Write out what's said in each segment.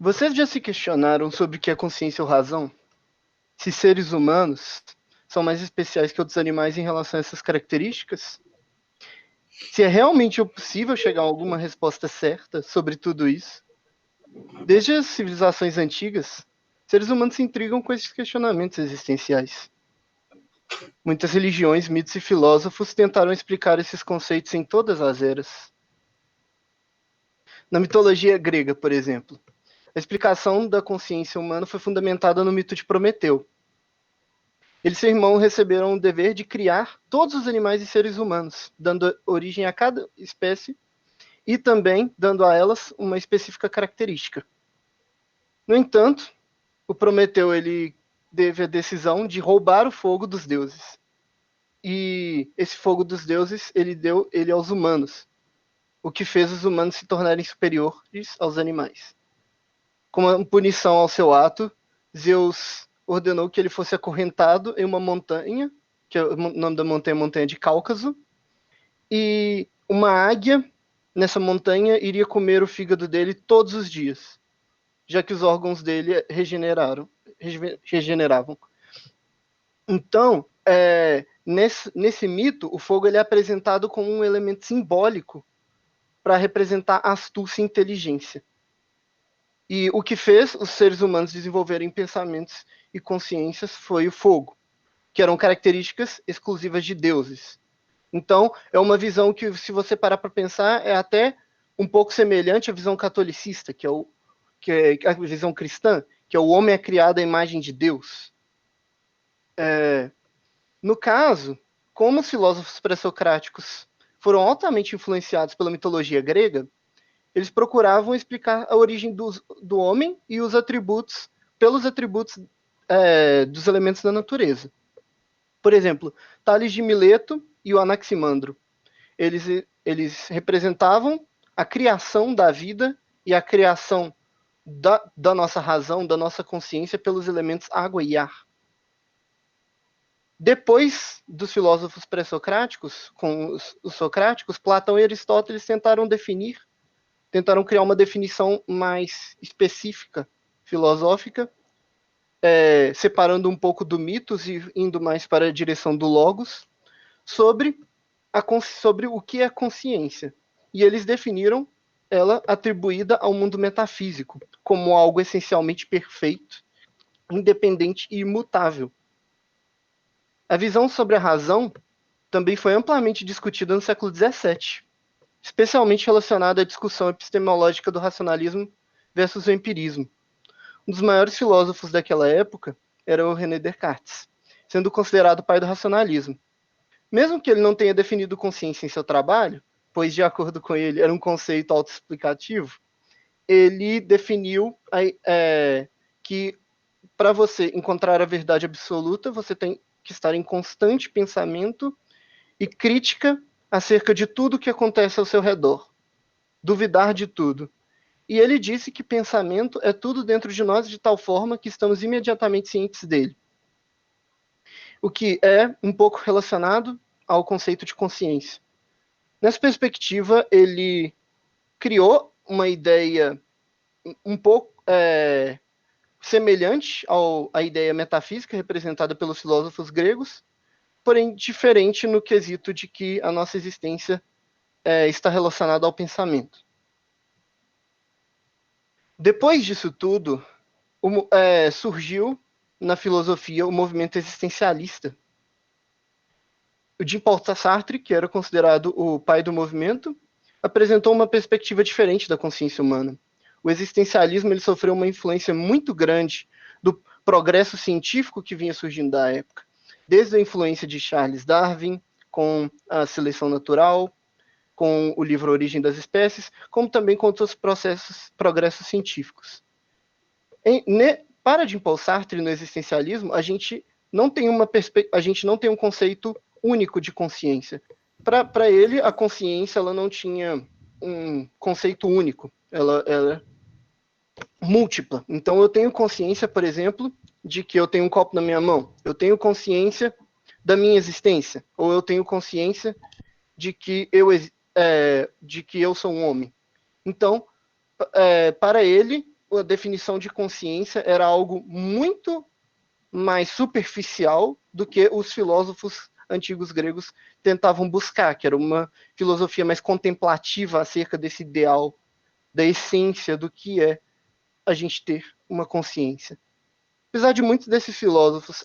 Vocês já se questionaram sobre o que é consciência ou razão? Se seres humanos são mais especiais que outros animais em relação a essas características? Se é realmente possível chegar a alguma resposta certa sobre tudo isso? Desde as civilizações antigas, seres humanos se intrigam com esses questionamentos existenciais. Muitas religiões, mitos e filósofos tentaram explicar esses conceitos em todas as eras. Na mitologia grega, por exemplo, a explicação da consciência humana foi fundamentada no mito de Prometeu. Ele e seu irmão receberam o dever de criar todos os animais e seres humanos, dando origem a cada espécie e também dando a elas uma específica característica. No entanto, o Prometeu ele teve a decisão de roubar o fogo dos deuses. E esse fogo dos deuses ele deu ele aos humanos, o que fez os humanos se tornarem superiores aos animais. Como punição ao seu ato, Zeus ordenou que ele fosse acorrentado em uma montanha, que é o nome da montanha é Montanha de Cáucaso, e uma águia nessa montanha iria comer o fígado dele todos os dias, já que os órgãos dele regeneravam. Então, nesse mito, o fogo ele é apresentado como um elemento simbólico para representar astúcia e inteligência. E o que fez os seres humanos desenvolverem pensamentos e consciências foi o fogo, que eram características exclusivas de deuses. Então, é uma visão que, se você parar para pensar, é até um pouco semelhante à visão catolicista, que é a visão cristã, que é o homem é criado à imagem de Deus. No caso, como os filósofos pré-socráticos foram altamente influenciados pela mitologia grega, eles procuravam explicar a origem do homem e os atributos pelos atributos dos elementos da natureza. Por exemplo, Tales de Mileto e o Anaximandro. Eles representavam a criação da vida e a criação da nossa razão, da nossa consciência pelos elementos água e ar. Depois dos filósofos pré-socráticos, com os socráticos, Platão e Aristóteles tentaram criar uma definição mais específica, filosófica, separando um pouco do mitos e indo mais para a direção do logos, sobre o que é consciência. E eles definiram ela atribuída ao mundo metafísico, como algo essencialmente perfeito, independente e imutável. A visão sobre a razão também foi amplamente discutida no século XVII, especialmente relacionada à discussão epistemológica do racionalismo versus o empirismo. Um dos maiores filósofos daquela época era o René Descartes, sendo considerado o pai do racionalismo. Mesmo que ele não tenha definido consciência em seu trabalho, pois, de acordo com ele, era um conceito autoexplicativo, ele definiu que para você encontrar a verdade absoluta, você tem que estar em constante pensamento e crítica acerca de tudo que acontece ao seu redor. Duvidar de tudo. E ele disse que pensamento é tudo dentro de nós de tal forma que estamos imediatamente cientes dele. O que é um pouco relacionado ao conceito de consciência. Nessa perspectiva, ele criou uma ideia um pouco semelhante à ideia metafísica representada pelos filósofos gregos, porém diferente no quesito de que a nossa existência está relacionada ao pensamento. Depois disso tudo, surgiu na filosofia o movimento existencialista. O Jean-Paul Sartre, que era considerado o pai do movimento, apresentou uma perspectiva diferente da consciência humana. O existencialismo ele sofreu uma influência muito grande do progresso científico que vinha surgindo da época, desde a influência de Charles Darwin, com a seleção natural, com o livro Origem das Espécies, como também com outros progressos científicos. Para Jean-Paul Sartre, no existencialismo, a gente não tem um conceito único de consciência. Para ele, a consciência ela não tinha um conceito único, ela é múltipla. Então, eu tenho consciência, por exemplo, de que eu tenho um copo na minha mão. Eu tenho consciência da minha existência. Ou eu tenho consciência de que eu sou um homem. Então, para ele, a definição de consciência era algo muito mais superficial do que os filósofos antigos gregos tentavam buscar, que era uma filosofia mais contemplativa acerca desse ideal, da essência do que é a gente ter uma consciência. Apesar de muitos desses filósofos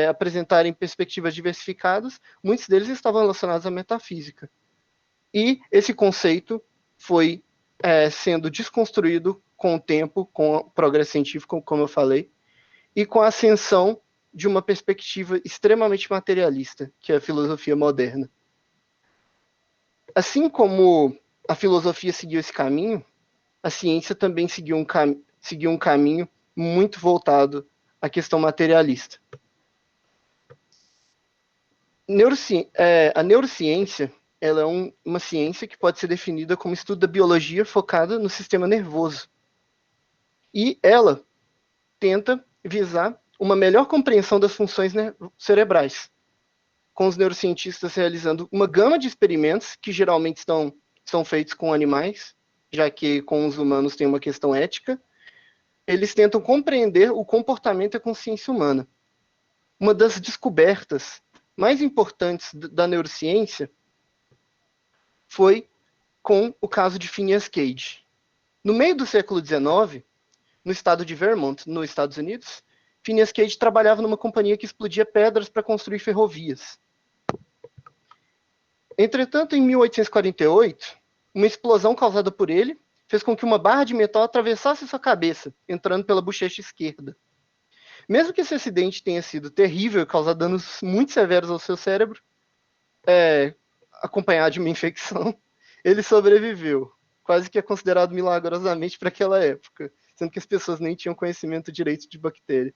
apresentarem perspectivas diversificadas, muitos deles estavam relacionados à metafísica. E esse conceito foi sendo desconstruído com o tempo, com o progresso científico, como eu falei, e com a ascensão de uma perspectiva extremamente materialista, que é a filosofia moderna. Assim como a filosofia seguiu esse caminho, a ciência também seguiu um caminho muito voltado à questão materialista. A neurociência ela é uma ciência que pode ser definida como estudo da biologia focada no sistema nervoso. E ela tenta visar uma melhor compreensão das funções cerebrais, com os neurocientistas realizando uma gama de experimentos que geralmente são feitos com animais, já que com os humanos tem uma questão ética. Eles tentam compreender o comportamento e a consciência humana. Uma das descobertas mais importantes da neurociência foi com o caso de Phineas Cage. No meio do século XIX, no estado de Vermont, nos Estados Unidos, Phineas Cage trabalhava numa companhia que explodia pedras para construir ferrovias. Entretanto, em 1848, uma explosão causada por ele fez com que uma barra de metal atravessasse sua cabeça, entrando pela bochecha esquerda. Mesmo que esse acidente tenha sido terrível e causado danos muito severos ao seu cérebro, acompanhado de uma infecção, ele sobreviveu. Quase que é considerado milagrosamente para aquela época, sendo que as pessoas nem tinham conhecimento direito de bactéria.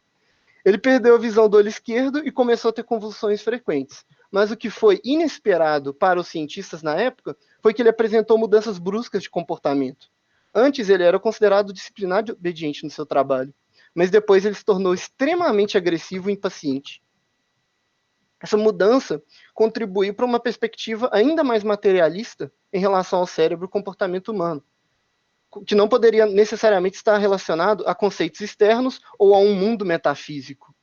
Ele perdeu a visão do olho esquerdo e começou a ter convulsões frequentes. Mas o que foi inesperado para os cientistas na época foi que ele apresentou mudanças bruscas de comportamento. Antes ele era considerado disciplinado e obediente no seu trabalho, mas depois ele se tornou extremamente agressivo e impaciente. Essa mudança contribuiu para uma perspectiva ainda mais materialista em relação ao cérebro e comportamento humano, que não poderia necessariamente estar relacionado a conceitos externos ou a um mundo metafísico.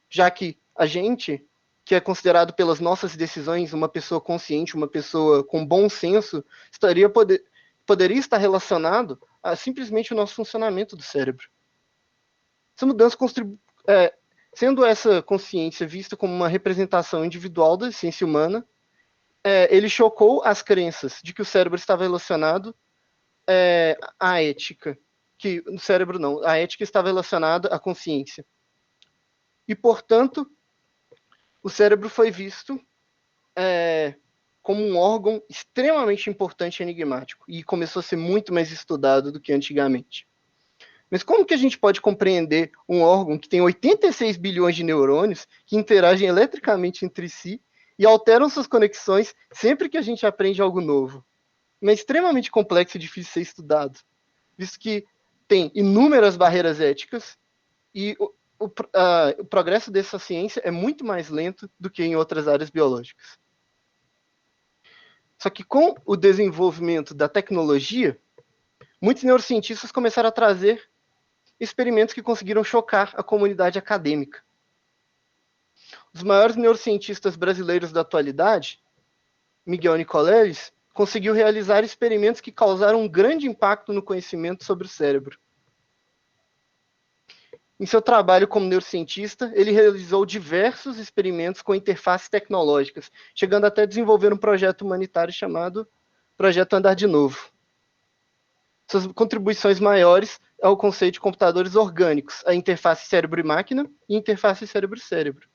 Já que a gente, que é considerado pelas nossas decisões uma pessoa consciente, uma pessoa com bom senso, poderia estar relacionado a simplesmente o nosso funcionamento do cérebro. Essa mudança sendo essa consciência vista como uma representação individual da ciência humana, ele chocou as crenças de que o cérebro estava relacionado à ética, que no cérebro não, a ética estava relacionada à consciência. E, portanto, o cérebro foi visto como um órgão extremamente importante e enigmático, e começou a ser muito mais estudado do que antigamente. Mas como que a gente pode compreender um órgão que tem 86 bilhões de neurônios que interagem eletricamente entre si e alteram suas conexões sempre que a gente aprende algo novo? Mas é extremamente complexo e difícil de ser estudado, visto que tem inúmeras barreiras éticas e o progresso dessa ciência é muito mais lento do que em outras áreas biológicas. Só que com o desenvolvimento da tecnologia, muitos neurocientistas começaram a trazer experimentos que conseguiram chocar a comunidade acadêmica. Os maiores neurocientistas brasileiros da atualidade, Miguel Nicoleles, conseguiu realizar experimentos que causaram um grande impacto no conhecimento sobre o cérebro. Em seu trabalho como neurocientista, ele realizou diversos experimentos com interfaces tecnológicas, chegando até a desenvolver um projeto humanitário chamado Projeto Andar de Novo. Suas contribuições maiores é o conceito de computadores orgânicos, a interface cérebro e máquina e interface cérebro-cérebro.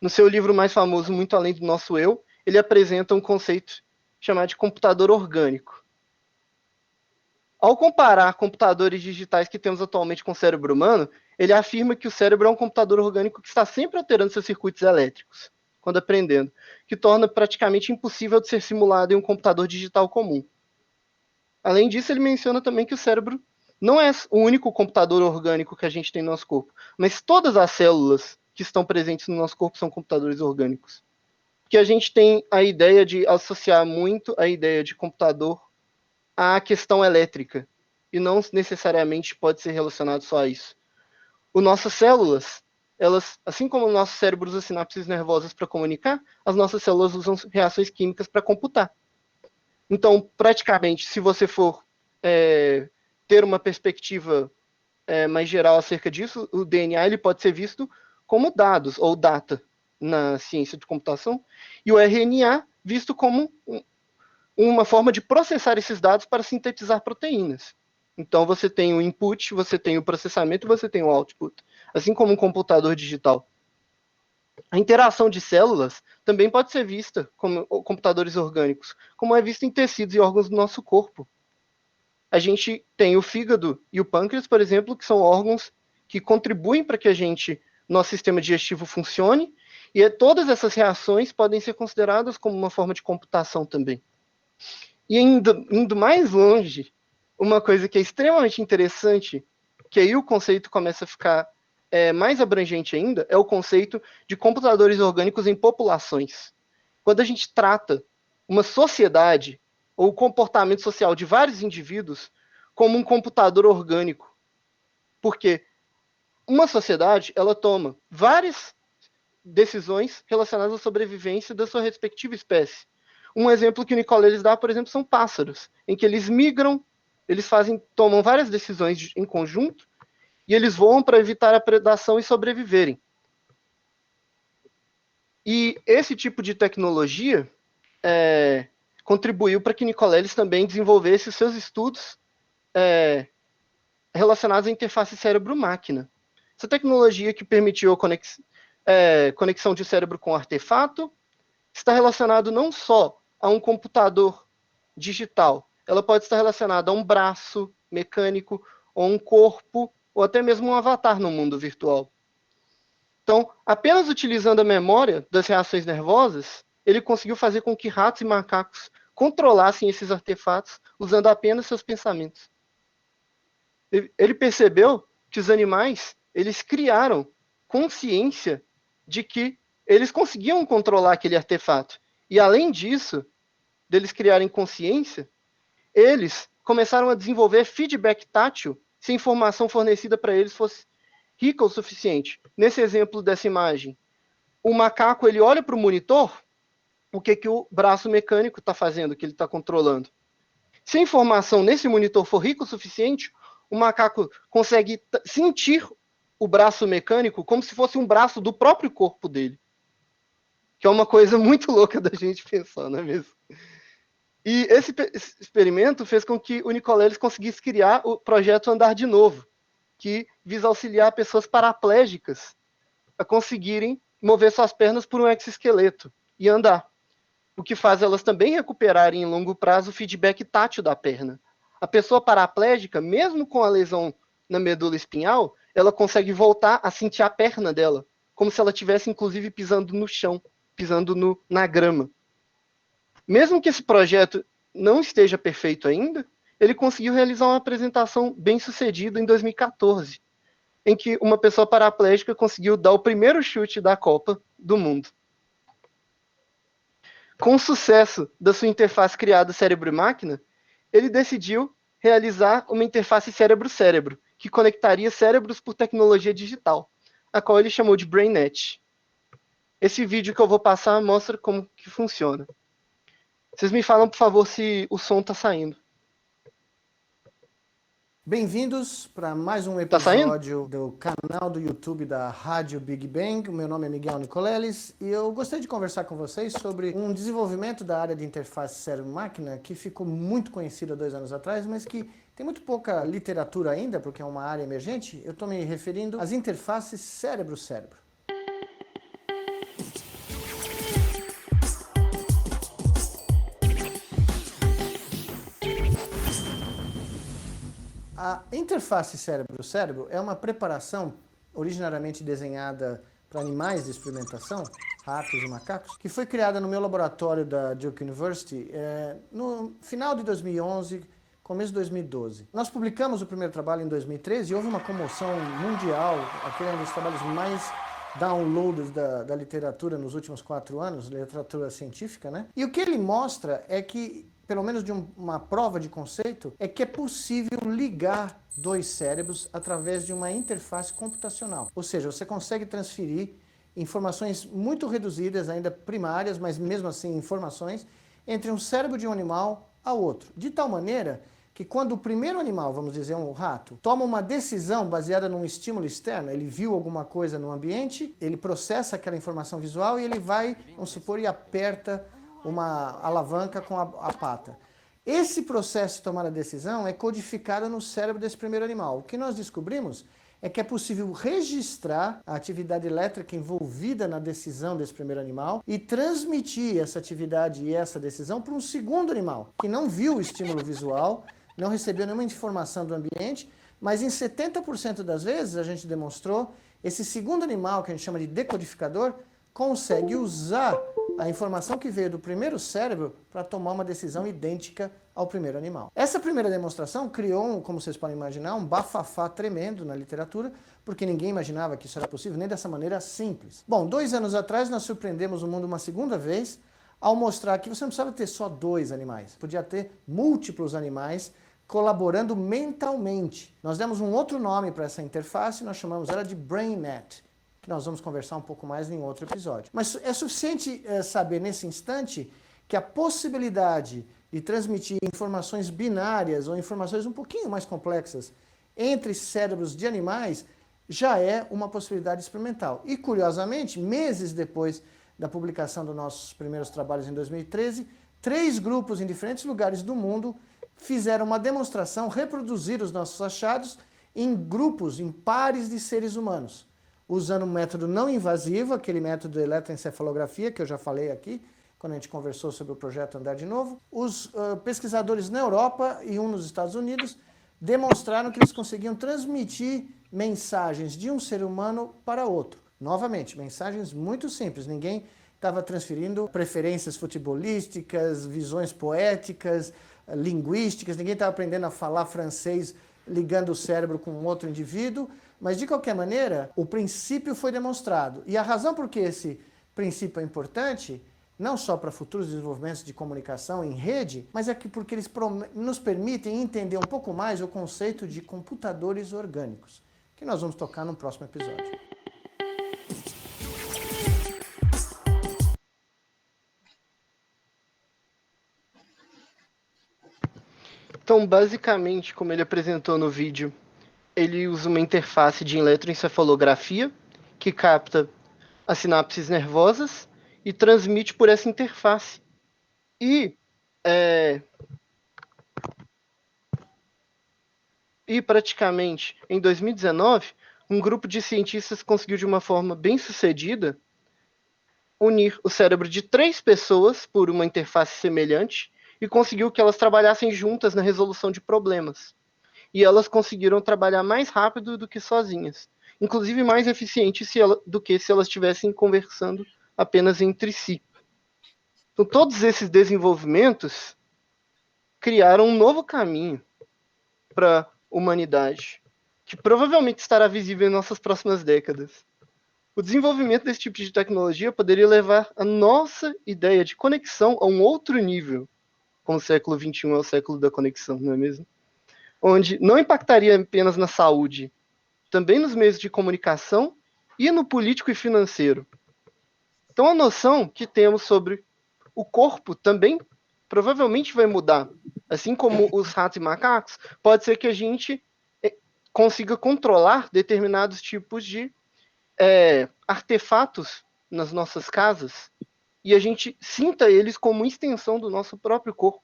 No seu livro mais famoso, Muito Além do Nosso Eu, ele apresenta um conceito chamado de computador orgânico. Ao comparar computadores digitais que temos atualmente com o cérebro humano, ele afirma que o cérebro é um computador orgânico que está sempre alterando seus circuitos elétricos, quando aprendendo, que torna praticamente impossível de ser simulado em um computador digital comum. Além disso, ele menciona também que o cérebro não é o único computador orgânico que a gente tem no nosso corpo, mas todas as células que estão presentes no nosso corpo são computadores orgânicos. Porque a gente tem a ideia de associar muito a ideia de computador à questão elétrica. e não necessariamente pode ser relacionado só a isso. As nossas células, elas, assim como o nosso cérebro usa sinapses nervosas para comunicar, as nossas células usam reações químicas para computar. Então, praticamente, se você for ter uma perspectiva mais geral acerca disso, o DNA ele pode ser visto como dados ou data na ciência de computação, e o RNA visto como uma forma de processar esses dados para sintetizar proteínas. Então você tem o input, você tem o processamento e você tem o output, assim como um computador digital. A interação de células também pode ser vista como computadores orgânicos, como é visto em tecidos e órgãos do nosso corpo. A gente tem o fígado e o pâncreas, por exemplo, que são órgãos que contribuem para que nosso sistema digestivo funcione, e todas essas reações podem ser consideradas como uma forma de computação também. E indo mais longe, uma coisa que é extremamente interessante, que aí o conceito começa a ficar mais abrangente ainda, é o conceito de computadores orgânicos em populações. Quando a gente trata uma sociedade ou o comportamento social de vários indivíduos como um computador orgânico. Porque uma sociedade, ela toma várias decisões relacionadas à sobrevivência da sua respectiva espécie. Um exemplo que o Nicoleles dá, por exemplo, são pássaros, em que eles migram, eles tomam várias decisões em conjunto e eles voam para evitar a predação e sobreviverem. E esse tipo de tecnologia contribuiu para que Nicoleles também desenvolvesse os seus estudos relacionados à interface cérebro-máquina. Essa tecnologia que permitiu a conexão de cérebro com artefato está relacionado não só a um computador digital, ela pode estar relacionada a um braço mecânico, ou um corpo, ou até mesmo um avatar no mundo virtual. Então, apenas utilizando a memória das reações nervosas, ele conseguiu fazer com que ratos e macacos controlassem esses artefatos usando apenas seus pensamentos. Ele percebeu que os animais, eles criaram consciência de que eles conseguiam controlar aquele artefato. E além disso, deles criarem consciência, eles começaram a desenvolver feedback tátil se a informação fornecida para eles fosse rica o suficiente. Nesse exemplo dessa imagem, o macaco ele olha para o monitor, o que o braço mecânico está fazendo, que ele está controlando. Se a informação nesse monitor for rica o suficiente, o macaco consegue sentir o braço mecânico como se fosse um braço do próprio corpo dele. Que é uma coisa muito louca da gente pensar, não é mesmo? E esse experimento fez com que o Nicoleles conseguisse criar o projeto Andar de Novo, que visa auxiliar pessoas paraplégicas a conseguirem mover suas pernas por um exoesqueleto e andar. O que faz elas também recuperarem em longo prazo o feedback tátil da perna. A pessoa paraplégica, mesmo com a lesão na medula espinhal, ela consegue voltar a sentir a perna dela, como se ela estivesse, inclusive, pisando no chão, pisando na grama. Mesmo que esse projeto não esteja perfeito ainda, ele conseguiu realizar uma apresentação bem sucedida em 2014, em que uma pessoa paraplégica conseguiu dar o primeiro chute da Copa do Mundo. Com o sucesso da sua interface criada cérebro-máquina, ele decidiu realizar uma interface cérebro-cérebro, que conectaria cérebros por tecnologia digital, a qual ele chamou de BrainNet. Esse vídeo que eu vou passar mostra como que funciona. Vocês me falam, por favor, se o som está saindo. Bem-vindos para mais um Tá saindo? episódio do canal do YouTube da Rádio Big Bang. O meu nome é Miguel Nicoleles e eu gostaria de conversar com vocês sobre um desenvolvimento da área de interface cérebro-máquina que ficou muito conhecido há 2 anos atrás, mas que tem muito pouca literatura ainda, porque é uma área emergente. Eu estou me referindo às interfaces cérebro-cérebro. A interface cérebro-cérebro é uma preparação originariamente desenhada para animais de experimentação, ratos e macacos, que foi criada no meu laboratório da Duke University no final de 2011, começo de 2012. Nós publicamos o primeiro trabalho em 2013 e houve uma comoção mundial, aquele é um dos trabalhos mais downloads da literatura nos últimos 4 anos, literatura científica, né? E o que ele mostra é que pelo menos de uma prova de conceito, é que é possível ligar dois cérebros através de uma interface computacional. Ou seja, você consegue transferir informações muito reduzidas, ainda primárias, mas mesmo assim informações, entre um cérebro de um animal a outro. De tal maneira que quando o primeiro animal, vamos dizer um rato, toma uma decisão baseada num estímulo externo, ele viu alguma coisa no ambiente, ele processa aquela informação visual e ele vai, vamos supor, e aperta uma alavanca com a pata. Esse processo de tomar a decisão é codificado no cérebro desse primeiro animal. O que nós descobrimos é que é possível registrar a atividade elétrica envolvida na decisão desse primeiro animal e transmitir essa atividade e essa decisão para um segundo animal, que não viu o estímulo visual, não recebeu nenhuma informação do ambiente, mas em 70% das vezes, a gente demonstrou, esse segundo animal, que a gente chama de decodificador, consegue usar a informação que veio do primeiro cérebro para tomar uma decisão idêntica ao primeiro animal. Essa primeira demonstração criou, como vocês podem imaginar, um bafafá tremendo na literatura, porque ninguém imaginava que isso era possível, nem dessa maneira simples. Bom, 2 anos atrás nós surpreendemos o mundo uma segunda vez, ao mostrar que você não precisava ter só 2 animais, podia ter múltiplos animais colaborando mentalmente. Nós demos um outro nome para essa interface, nós chamamos ela de BrainNet, que nós vamos conversar um pouco mais em outro episódio. Mas é suficiente saber nesse instante que a possibilidade de transmitir informações binárias ou informações um pouquinho mais complexas entre cérebros de animais já é uma possibilidade experimental. E, curiosamente, meses depois da publicação dos nossos primeiros trabalhos em 2013, 3 grupos em diferentes lugares do mundo fizeram uma demonstração, reproduziram os nossos achados em grupos, em pares de seres humanos, usando um método não invasivo, aquele método de eletroencefalografia que eu já falei aqui, quando a gente conversou sobre o projeto Andar de Novo. Os pesquisadores na Europa e um nos Estados Unidos demonstraram que eles conseguiam transmitir mensagens de um ser humano para outro. Novamente, mensagens muito simples, ninguém estava transferindo preferências futebolísticas, visões poéticas, linguísticas, ninguém estava aprendendo a falar francês ligando o cérebro com outro indivíduo, mas de qualquer maneira, o princípio foi demonstrado. E a razão por que esse princípio é importante, não só para futuros desenvolvimentos de comunicação em rede, mas é que porque eles nos permitem entender um pouco mais o conceito de computadores orgânicos, que nós vamos tocar no próximo episódio. Então, basicamente, como ele apresentou no vídeo, ele usa uma interface de eletroencefalografia que capta as sinapses nervosas e transmite por essa interface. E praticamente, em 2019, um grupo de cientistas conseguiu, de uma forma bem sucedida, unir o cérebro de 3 pessoas por uma interface semelhante e conseguiu que elas trabalhassem juntas na resolução de problemas. E elas conseguiram trabalhar mais rápido do que sozinhas, inclusive mais eficiente do que se elas estivessem conversando apenas entre si. Então, todos esses desenvolvimentos criaram um novo caminho para a humanidade, que provavelmente estará visível em nossas próximas décadas. O desenvolvimento desse tipo de tecnologia poderia levar a nossa ideia de conexão a um outro nível, como o século XXI é o século da conexão, não é mesmo? Onde não impactaria apenas na saúde, também nos meios de comunicação e no político e financeiro. Então, a noção que temos sobre o corpo também provavelmente vai mudar. Assim como os ratos e macacos, pode ser que a gente consiga controlar determinados tipos de artefatos nas nossas casas e a gente sinta eles como extensão do nosso próprio corpo.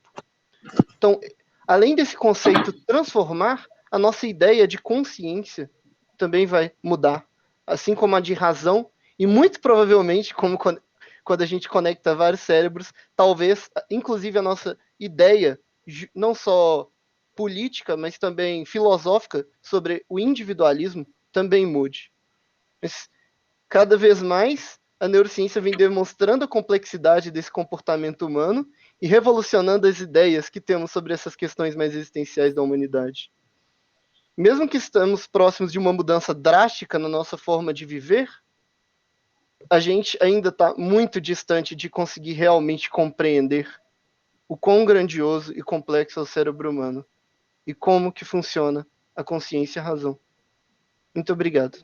Então, além desse conceito transformar, a nossa ideia de consciência também vai mudar, assim como a de razão, e muito provavelmente, como quando a gente conecta vários cérebros, talvez, inclusive, a nossa ideia, não só política, mas também filosófica, sobre o individualismo, também mude. Mas, cada vez mais, a neurociência vem demonstrando a complexidade desse comportamento humano e revolucionando as ideias que temos sobre essas questões mais existenciais da humanidade. Mesmo que estamos próximos de uma mudança drástica na nossa forma de viver, a gente ainda está muito distante de conseguir realmente compreender o quão grandioso e complexo é o cérebro humano e como que funciona a consciência e a razão. Muito obrigado.